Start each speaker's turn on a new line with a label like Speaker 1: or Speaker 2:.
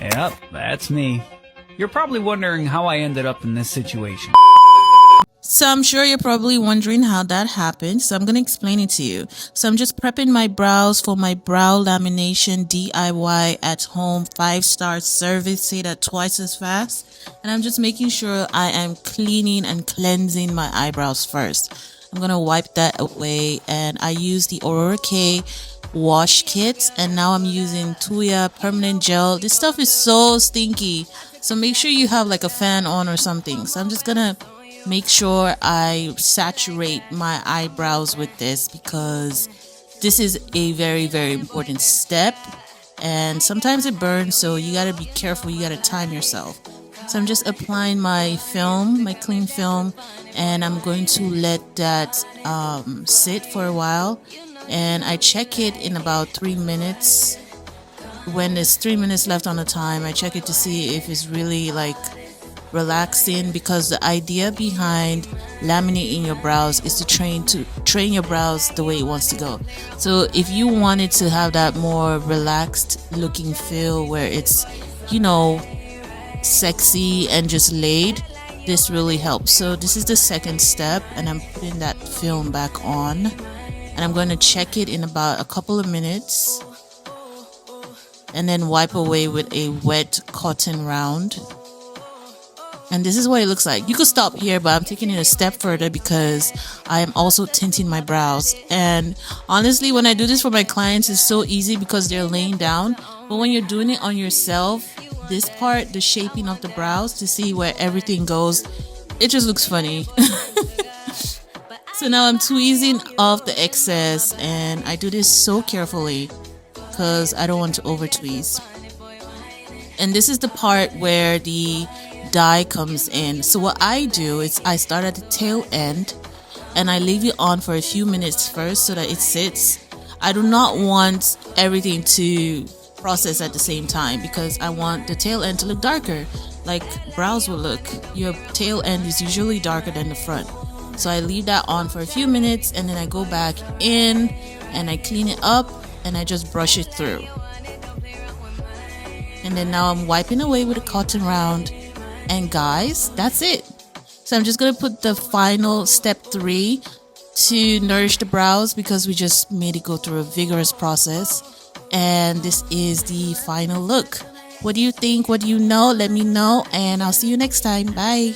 Speaker 1: Yep, that's me. You're probably wondering how I ended up in this situation.
Speaker 2: So I'm sure you're probably wondering how that happened. So I'm going to explain it to you. So I'm just prepping my brows for my brow lamination DIY at home 5-star service. Say that twice as fast. And I'm just making sure I am cleaning and cleansing my eyebrows first. I'm going to wipe that away. And I use the Aurora K wash kit. And now I'm using Tuya permanent gel. This stuff is so stinky. So make sure you have like a fan on or something. So I'm just going to make sure I saturate my eyebrows with this because this is a very, very important step. And sometimes it burns, so you got to be careful. You got to time yourself. So I'm just applying my film, my clean film, and I'm going to let that sit for a while. And I check it in about 3 minutes. When there's 3 minutes left on the time, I check it to see if it's really like relaxing, because the idea behind laminating your brows is to train your brows the way it wants to go. So if you wanted to have that more relaxed looking feel where it's, you know, sexy and just laid, this really helps. So this is the second step, and I'm putting that film back on, and I'm going to check it in about a couple of minutes and then wipe away with a wet cotton round. And this is what it looks like. You could stop here, but I'm taking it a step further because I am also tinting my brows. And honestly, when I do this for my clients, it's so easy because they're laying down. But when you're doing it on yourself, this part, the shaping of the brows to see where everything goes, it just looks funny. So now I'm tweezing off the excess, and I do this so carefully because I don't want to over tweeze. And this is the part where the dye comes in. So what I do is I start at the tail end and I leave it on for a few minutes first so that it sits. I do not want everything to process at the same time because I want the tail end to look darker, like brows will look. Your tail end is usually darker than the front. So I leave that on for a few minutes, and then I go back in and I clean it up and I just brush it through. And then now I'm wiping away with a cotton round. And guys, that's it. So I'm just going to put the final step 3 to nourish the brows because we just made it go through a vigorous process. And this is the final look. What do you think? What do you know? Let me know, and I'll see you next time. Bye.